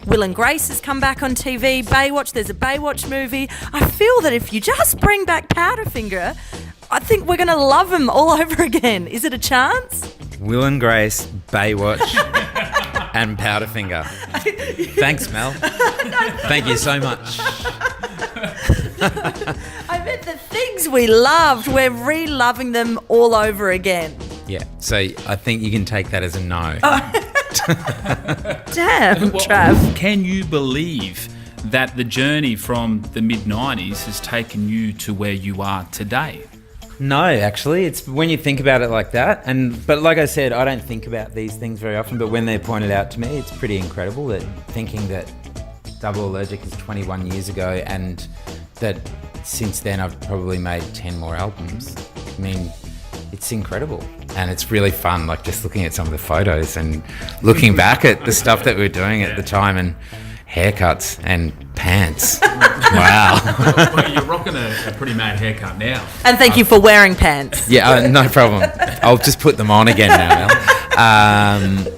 Will and Grace has come back on TV. Baywatch, there's a Baywatch movie. I feel that if you just bring back Powderfinger, I think we're going to love him all over again. Is it a chance? Will and Grace, Baywatch, and Powderfinger. Thanks, Mel. Thank you so much. I meant the things we loved, we're re-loving them all over again. Yeah, so I think you can take that as a no. Damn, Trav. Can you believe that the journey from the mid-90s has taken you to where you are today? No, actually, it's when you think about it like that. But like I said, I don't think about these things very often, but when they're pointed out to me, it's pretty incredible that thinking that Double Allergic is 21 years ago and that since then I've probably made 10 more albums. I mean, it's incredible. And it's really fun, like just looking at some of the photos and looking back at the stuff that we were doing at the time and haircuts and pants. Wow. Well, you're rocking a pretty mad haircut now. And thank you for wearing pants. Yeah, no problem. I'll just put them on again now, Mel.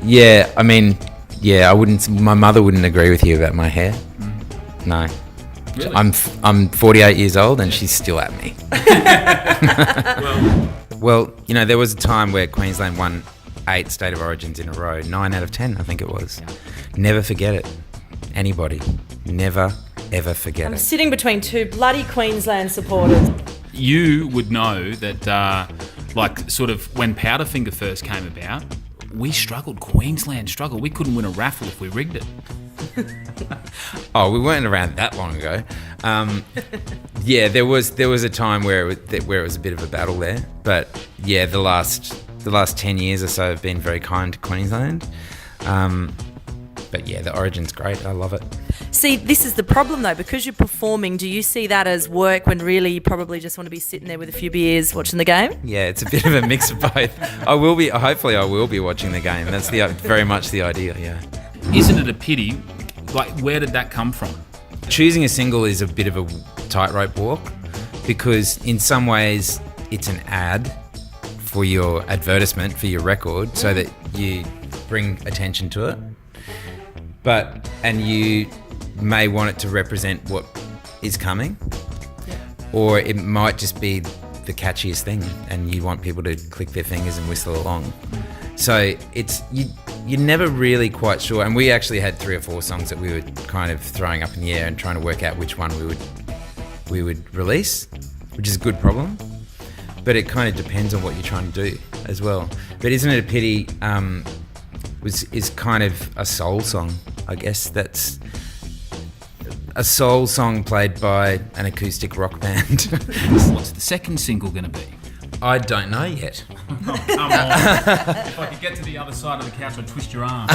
Yeah, I mean, yeah, my mother wouldn't agree with you about my hair. No. Really? I'm 48 years old and she's still at me. Well, you know, there was a time where Queensland won 8 State of Origins in a row, 9 out of 10, I think it was. Never forget it. Anybody. Never, ever forget I'm it. sitting between two bloody Queensland supporters. You would know that, like, sort of when Powderfinger first came about, we struggled. Queensland struggled. We couldn't win a raffle if we rigged it. Oh, we weren't around that long ago. Yeah, there was a time where it was a bit of a battle there. But yeah, the last 10 years or so have been very kind to Queensland. But yeah, the Origin's great. I love it. See, this is the problem though, because you're performing, do you see that as work when really you probably just want to be sitting there with a few beers watching the game? Yeah, it's a bit of a mix of both. Hopefully I will be watching the game. That's very much the idea, yeah. Isn't it a pity? Like, where did that come from? Choosing a single is a bit of a tightrope walk because in some ways it's an ad for your advertisement for your record so that you bring attention to it. And you may want it to represent what is coming, or it might just be the catchiest thing and you want people to click their fingers and whistle along. So you're never really quite sure. And we actually had 3 or 4 songs that we were kind of throwing up in the air and trying to work out which one we would release, which is a good problem. But it kind of depends on what you're trying to do as well. But isn't it a pity? Is kind of a soul song, I guess. That's a soul song played by an acoustic rock band. What's the second single going to be? I don't know yet. Oh, come on. If I could get to the other side of the couch, I'd twist your arm.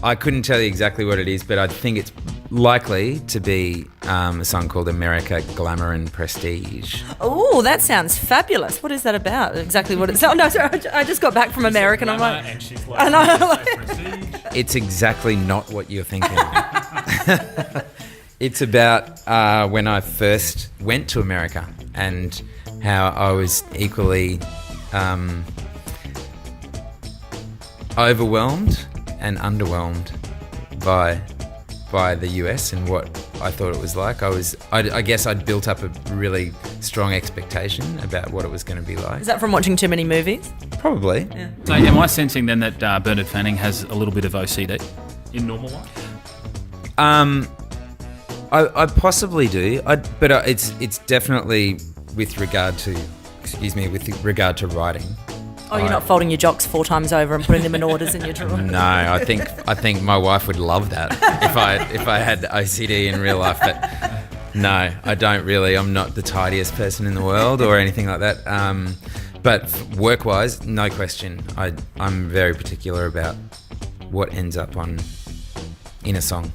I couldn't tell you exactly what it is, but I think it's likely to be a song called America, Glamour and Prestige. Oh, that sounds fabulous. What is that about? Exactly what it's... Oh, no, sorry, I just got back from America and I'm like... And she's like, I know. Prestige. It's exactly not what you're thinking. It's about when I first went to America and how I was equally overwhelmed and underwhelmed by the US and what I thought it was like. I guess I'd built up a really strong expectation about what it was going to be like. Is that from watching too many movies? Probably. Yeah. So am I sensing then that Bernard Fanning has a little bit of OCD in normal life? I possibly do, but it's definitely with regard to writing. Oh, you're not folding your jocks 4 times over and putting them in orders in your drawer? No, I think my wife would love that if I had OCD in real life. But no, I don't really. I'm not the tidiest person in the world or anything like that. But work-wise, no question. I'm very particular about what ends up in a song.